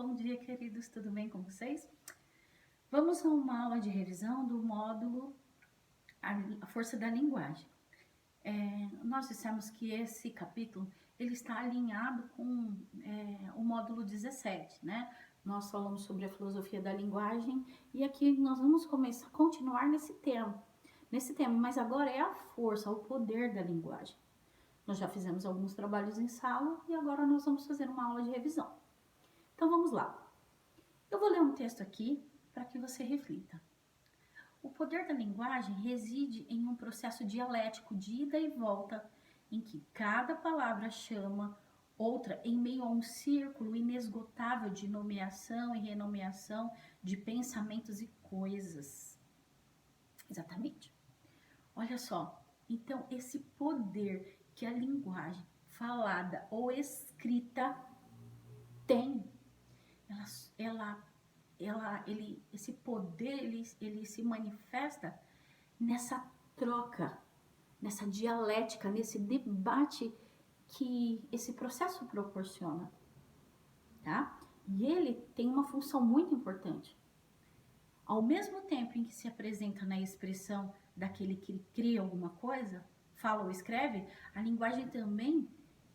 Bom dia, queridos, tudo bem com vocês? Vamos a uma aula de revisão do módulo A Força da Linguagem. Nós dissemos que esse capítulo ele está alinhado com o módulo 17, né? Nós falamos sobre a filosofia da linguagem e aqui nós vamos continuar nesse tema, mas agora é a força, o poder da linguagem. Nós já fizemos alguns trabalhos em sala e agora nós vamos fazer uma aula de revisão. Então vamos lá. Eu vou ler um texto aqui para que você reflita. O poder da linguagem reside em um processo dialético de ida e volta, em que cada palavra chama outra em meio a um círculo inesgotável de nomeação e renomeação de pensamentos e coisas. Exatamente. Olha só, então esse poder que a linguagem falada ou escrita tem, esse poder ele se manifesta nessa troca, nessa dialética, nesse debate que esse processo proporciona, tá? E ele tem uma função muito importante. Ao mesmo tempo em que se apresenta na expressão daquele que cria alguma coisa, fala ou escreve, a linguagem também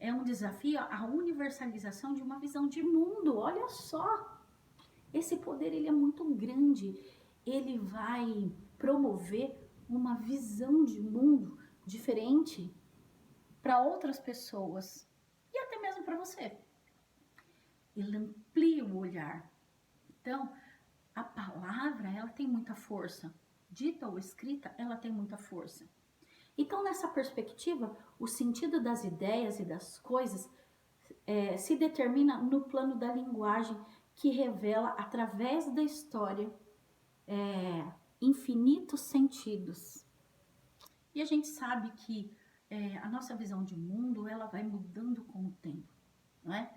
é um desafio à universalização de uma visão de mundo. Olha só! Esse poder ele é muito grande, ele vai promover uma visão de mundo diferente para outras pessoas e até mesmo para você. Ele amplia o olhar. Então, a palavra ela tem muita força, dita ou escrita, ela tem muita força. Então, nessa perspectiva, o sentido das ideias e das coisas se determina no plano da linguagem, que revela através da história infinitos sentidos. E a gente sabe que a nossa visão de mundo ela vai mudando com o tempo, não é?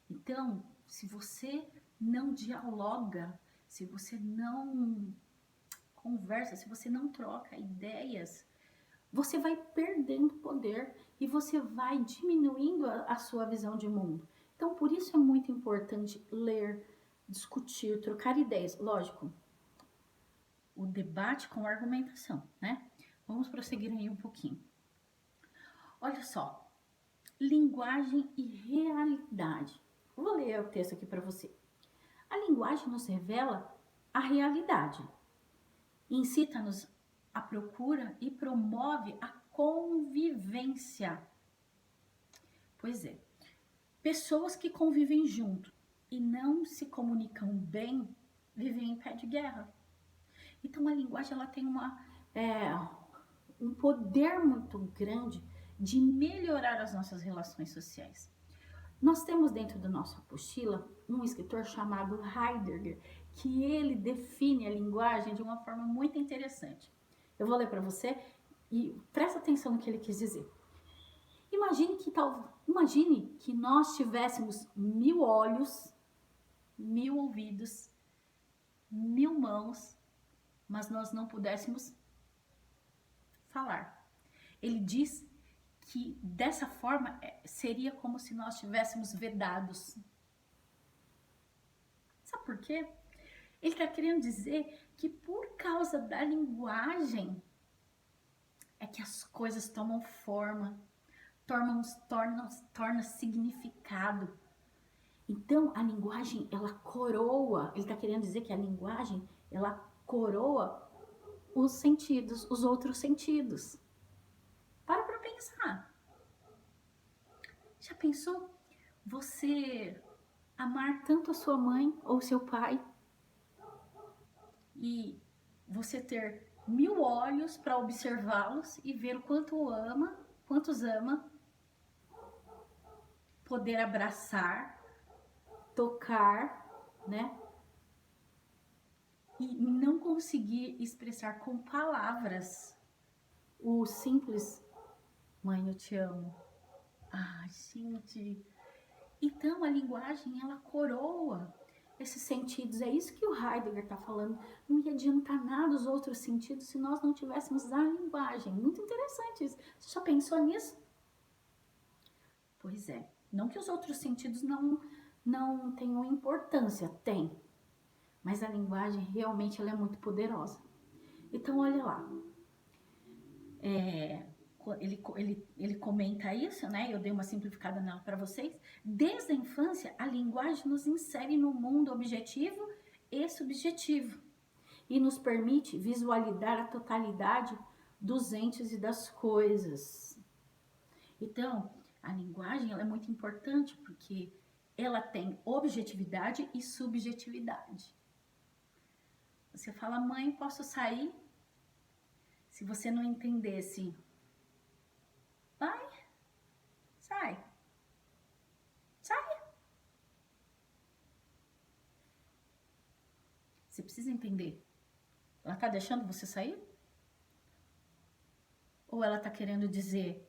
Então, se você não dialoga, se você não conversa, se você não troca ideias, você vai perdendo poder e você vai diminuindo a sua visão de mundo. Então, por isso é muito importante ler, discutir, trocar ideias. Lógico, o debate com a argumentação, né? Vamos prosseguir aí um pouquinho. Olha só, linguagem e realidade. Vou ler o texto aqui para você. A linguagem nos revela a realidade, incita-nos à procura e promove a convivência. Pois é, pessoas que convivem junto e não se comunicam bem, vivem em pé de guerra. Então a linguagem ela tem um poder muito grande de melhorar as nossas relações sociais. Nós temos dentro da nossa apostila um escritor chamado Heidegger, que ele define a linguagem de uma forma muito interessante. Eu vou ler para você e presta atenção no que ele quis dizer. Imagine que nós tivéssemos 1000 olhos, 1000 ouvidos, 1000 mãos, mas nós não pudéssemos falar. Ele diz que dessa forma seria como se nós estivéssemos vedados. Sabe por quê? Ele está querendo dizer que por causa da linguagem é que as coisas tomam forma, torna significado. Então, a linguagem, ela coroa, ele está querendo dizer que a linguagem, ela coroa os sentidos, os outros sentidos. Para pensar. Já pensou você amar tanto a sua mãe ou seu pai e você ter 1000 olhos para observá-los e ver o quantos ama, poder abraçar, tocar, né? E não conseguir expressar com palavras o simples mãe, eu te amo. Ah, gente. Então a linguagem ela coroa esses sentidos. É isso que o Heidegger está falando. Não ia adiantar nada os outros sentidos se nós não tivéssemos a linguagem. Muito interessante isso. Você já pensou nisso? Pois é. Não que os outros sentidos não tenham importância. Tem, mas a linguagem realmente ela é muito poderosa. Então, olha lá, ele comenta isso, né? Eu dei uma simplificada nela para vocês. Desde a infância, a linguagem nos insere no mundo objetivo e subjetivo e nos permite visualizar a totalidade dos entes e das coisas. Então, a linguagem ela é muito importante porque ela tem objetividade e subjetividade. Você fala, mãe, posso sair? Se você não entendesse, vai, sai, sai. Você precisa entender. Ela tá deixando você sair? Ou ela tá querendo dizer,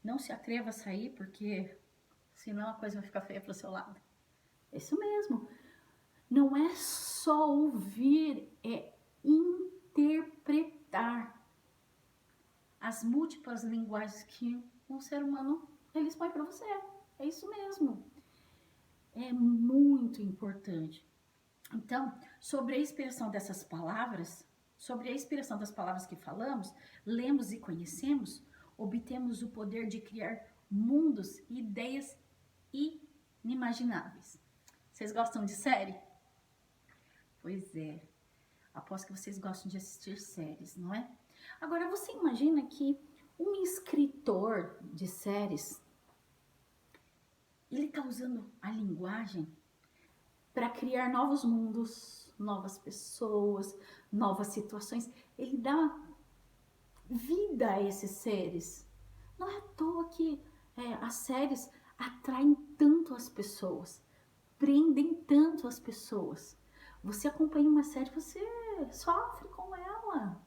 não se atreva a sair porque senão a coisa vai ficar feia pro seu lado? É isso mesmo. Não é só ouvir, é interpretar as múltiplas linguagens que um ser humano ele expõe para você. É isso mesmo. É muito importante. Então, sobre a inspiração dessas palavras, sobre a inspiração das palavras que falamos, lemos e conhecemos, obtemos o poder de criar mundos e ideias inimagináveis. Vocês gostam de série? Pois é. Aposto que vocês gostam de assistir séries, não é? Agora, você imagina que um escritor de séries, ele está usando a linguagem para criar novos mundos, novas pessoas, novas situações. Ele dá vida a esses seres. Não é à toa que as séries atraem tanto as pessoas, prendem tanto as pessoas. Você acompanha uma série, você sofre com ela.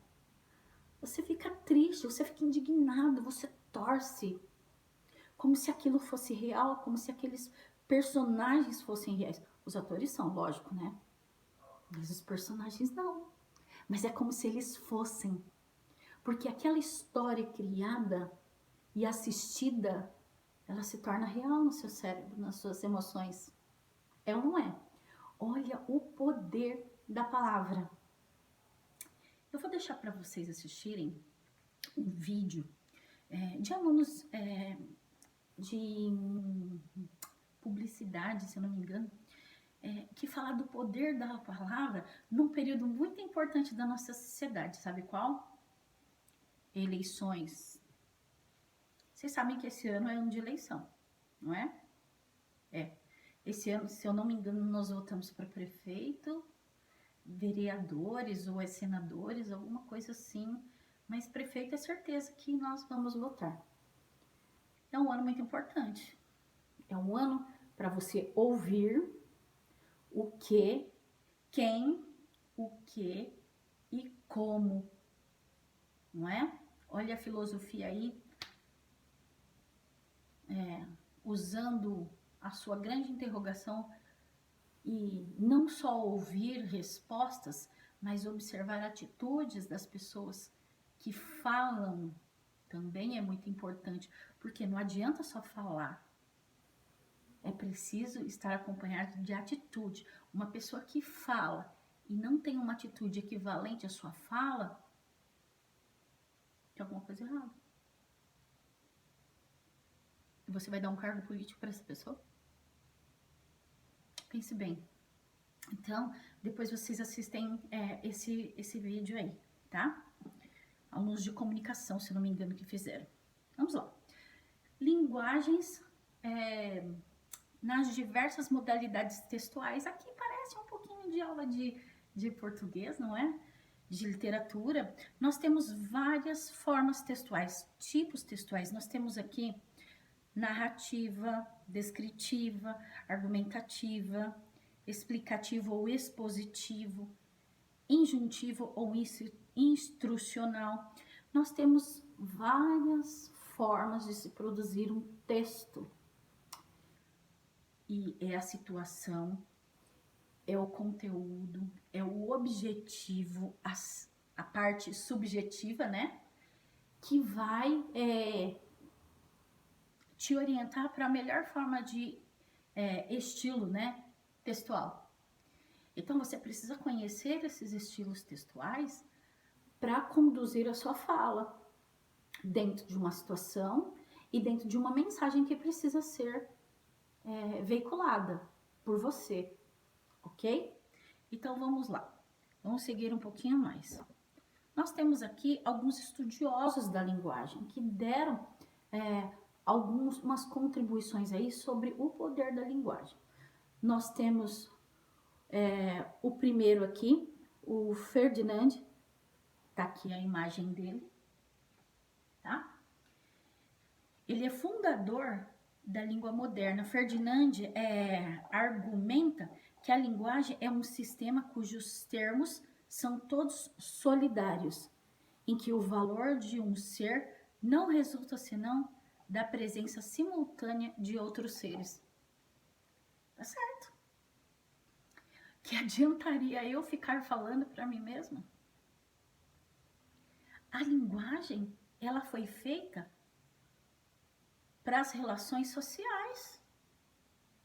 Você fica triste, você fica indignado, você torce. Como se aquilo fosse real, como se aqueles personagens fossem reais. Os atores são, lógico, né? Mas os personagens não. Mas é como se eles fossem. Porque aquela história criada e assistida, ela se torna real no seu cérebro, nas suas emoções. É ou não é? Olha o poder da palavra. Eu vou deixar para vocês assistirem um vídeo de alunos de publicidade, se eu não me engano, que fala do poder da palavra num período muito importante da nossa sociedade. Sabe qual? Eleições. Vocês sabem que esse ano é ano de eleição, não é? Esse ano, se eu não me engano, nós votamos para prefeito, vereadores ou senadores, alguma coisa assim. Mas prefeito é certeza que nós vamos votar. É um ano muito importante. É um ano para você ouvir o que, quem, o que e como, não é? Olha a filosofia aí, usando a sua grande interrogação e não só ouvir respostas, mas observar atitudes das pessoas que falam também é muito importante, porque não adianta só falar. É preciso estar acompanhado de atitude. Uma pessoa que fala e não tem uma atitude equivalente à sua fala, tem alguma coisa errada. E você vai dar um cargo político para essa pessoa? Pense bem. Então, depois vocês assistem esse vídeo aí, tá? Alunos de comunicação, se não me engano, que fizeram. Vamos lá. Linguagens nas diversas modalidades textuais. Aqui parece um pouquinho de aula de português, não é? De literatura. Nós temos várias formas textuais, tipos textuais. Nós temos aqui narrativa, descritiva, argumentativa, explicativo ou expositivo, injuntivo ou instrucional. Nós temos várias formas de se produzir um texto. E é a situação, é o conteúdo, é o objetivo, a parte subjetiva, né? Que vai te orientar para a melhor forma de estilo, né, textual. Então, você precisa conhecer esses estilos textuais para conduzir a sua fala dentro de uma situação e dentro de uma mensagem que precisa ser veiculada por você, ok? Então, vamos lá. Vamos seguir um pouquinho mais. Nós temos aqui alguns estudiosos da linguagem que deram algumas contribuições aí sobre o poder da linguagem. Nós temos o primeiro aqui, o Ferdinand, tá aqui a imagem dele, tá? Ele é fundador da língua moderna. Ferdinand argumenta que a linguagem é um sistema cujos termos são todos solidários, em que o valor de um ser não resulta senão da presença simultânea de outros seres. Tá certo? Que adiantaria eu ficar falando para mim mesma? A linguagem, ela foi feita para as relações sociais,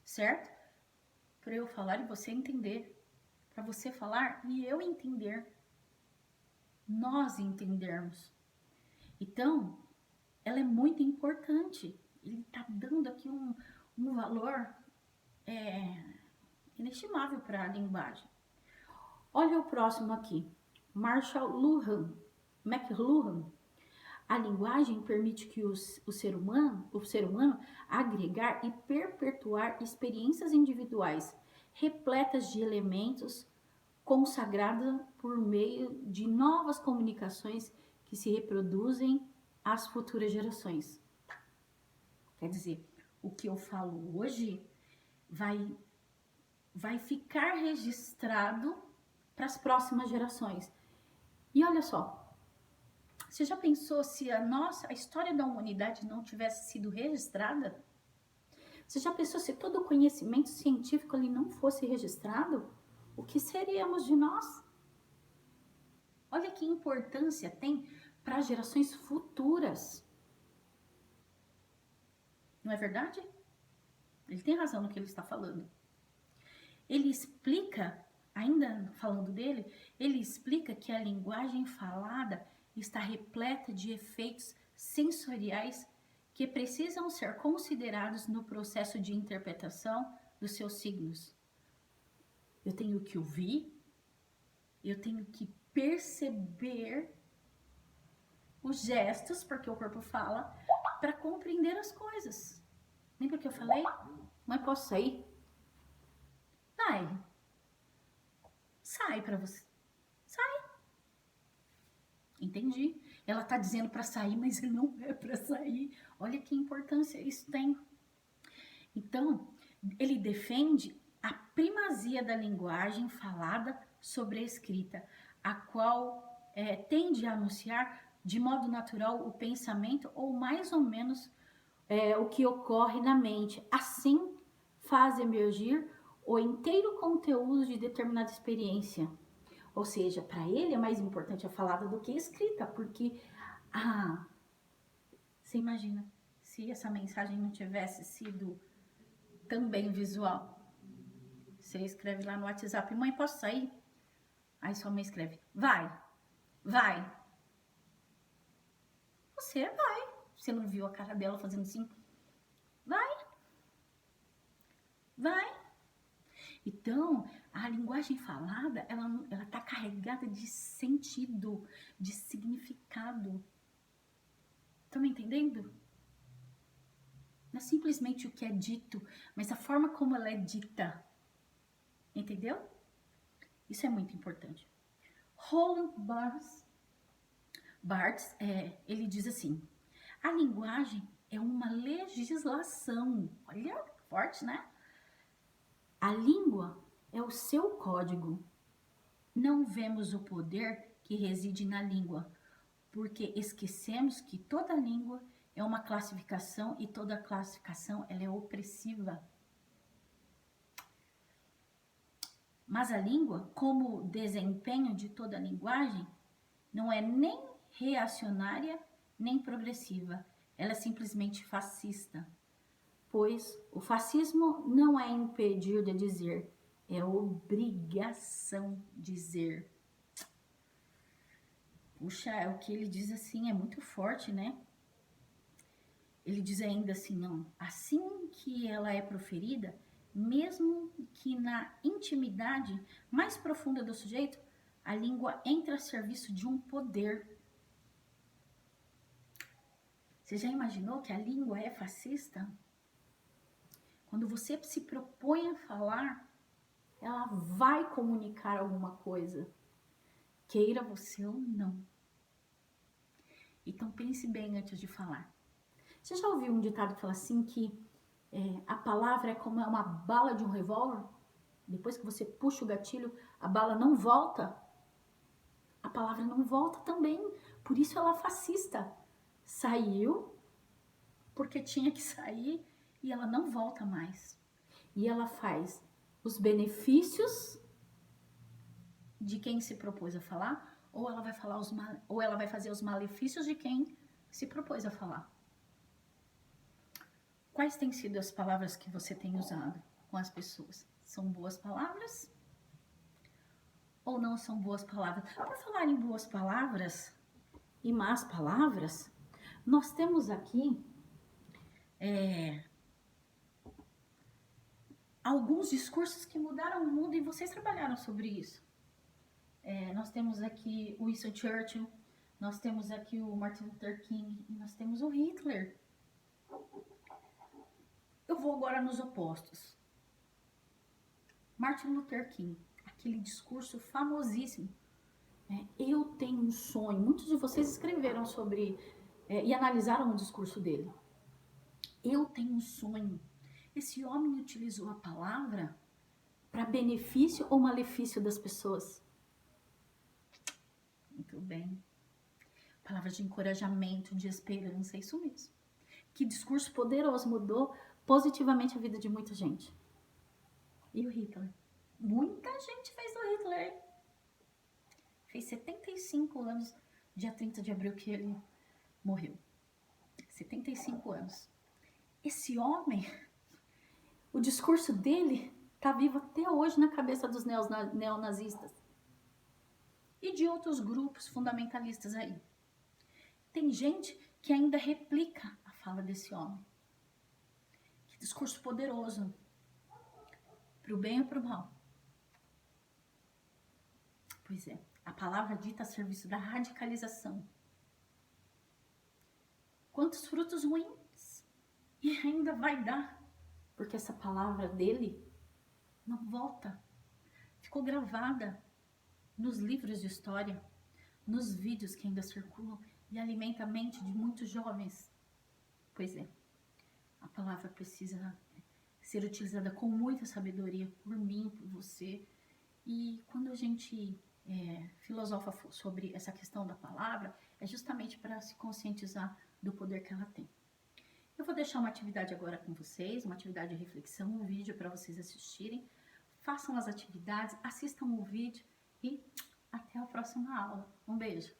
certo? Para eu falar e você entender, para você falar e eu entender, nós entendermos. Então, ela é muito importante. Ele está dando aqui um valor inestimável para a linguagem. Olha o próximo aqui, Marshall McLuhan. A linguagem permite que o ser humano agregar e perpetuar experiências individuais repletas de elementos consagradas por meio de novas comunicações que se reproduzem às futuras gerações. Quer dizer, o que eu falo hoje vai ficar registrado para as próximas gerações. E olha só, você já pensou se a história da humanidade não tivesse sido registrada? Você já pensou se todo o conhecimento científico ali não fosse registrado? O que seríamos de nós? Olha que importância tem para as gerações futuras. Não é verdade? Ele tem razão no que ele está falando. Ele explica, ainda falando dele, ele explica que a linguagem falada está repleta de efeitos sensoriais que precisam ser considerados no processo de interpretação dos seus signos. Eu tenho que ouvir, eu tenho que perceber os gestos, porque o corpo fala, para compreender as coisas. Lembra que eu falei? Mãe, posso sair? Vai. Sai para você. Sai. Entendi. Ela tá dizendo para sair, mas não é para sair. Olha que importância isso tem. Então, ele defende a primazia da linguagem falada sobre a escrita, a qual tende a anunciar de modo natural o pensamento ou mais ou menos o que ocorre na mente. Assim, faz emergir o inteiro conteúdo de determinada experiência. Ou seja, para ele é mais importante a falada do que a escrita, porque você imagina se essa mensagem não tivesse sido também visual. Você escreve lá no WhatsApp, mãe, posso sair? Aí sua mãe escreve, vai. Você vai. Você não viu a cara dela fazendo assim? Vai. Então, a linguagem falada, ela tá carregada de sentido, de significado. Estão me entendendo? Não é simplesmente o que é dito, mas a forma como ela é dita. Entendeu? Isso é muito importante. Roland Barthes, ele diz assim, a linguagem é uma legislação. Olha, forte, né? A língua é o seu código. Não vemos o poder que reside na língua, porque esquecemos que toda língua é uma classificação e toda classificação ela é opressiva. Mas a língua, como desempenho de toda linguagem, não é nem reacionária nem progressiva. Ela é simplesmente fascista. pois o fascismo não é impedir de dizer, é obrigação dizer. Puxa, é o que ele diz assim, é muito forte, né? Ele diz ainda assim, não, assim que ela é proferida, mesmo que na intimidade mais profunda do sujeito, a língua entra a serviço de um poder. Você já imaginou que a língua é fascista? Quando você se propõe a falar, ela vai comunicar alguma coisa, queira você ou não. Então pense bem antes de falar. Você já ouviu um ditado que fala assim que a palavra é como uma bala de um revólver? Depois que você puxa o gatilho, a bala não volta? A palavra não volta também. Por isso ela é fascista. Saiu porque tinha que sair e ela não volta mais. E ela faz os benefícios de quem se propôs a falar, ou ela vai falar ou ela vai fazer os malefícios de quem se propôs a falar. Quais têm sido as palavras que você tem usado com as pessoas? São boas palavras? Ou não são boas palavras? Por falar em boas palavras e más palavras, nós temos aqui alguns discursos que mudaram o mundo e vocês trabalharam sobre isso. Nós temos aqui o Winston Churchill, nós temos aqui o Martin Luther King e nós temos o Hitler. Eu vou agora nos opostos. Martin Luther King, aquele discurso famosíssimo. Eu tenho um sonho. Muitos de vocês escreveram sobre e analisaram o discurso dele. Eu tenho um sonho. Esse homem utilizou a palavra para benefício ou malefício das pessoas? Muito bem. Palavras de encorajamento, de esperança, é isso mesmo. Que discurso poderoso, mudou positivamente a vida de muita gente. E o Hitler? Muita gente fez o Hitler. Fez 75 anos, dia 30 de abril que ele morreu. 75 anos. Esse homem, o discurso dele tá vivo até hoje na cabeça dos neonazistas. E de outros grupos fundamentalistas aí. Tem gente que ainda replica a fala desse homem. Que discurso poderoso. Pro bem ou pro mal? Pois é, a palavra dita a serviço da radicalização. Quantos frutos ruins? E ainda vai dar. Porque essa palavra dele não volta. Ficou gravada nos livros de história, nos vídeos que ainda circulam e alimenta a mente de muitos jovens. Pois é, a palavra precisa ser utilizada com muita sabedoria por mim, por você. E quando a gente filosofa sobre essa questão da palavra, é justamente para se conscientizar do poder que ela tem. Eu vou deixar uma atividade agora com vocês, uma atividade de reflexão, um vídeo para vocês assistirem. Façam as atividades, assistam o vídeo e até a próxima aula. Um beijo!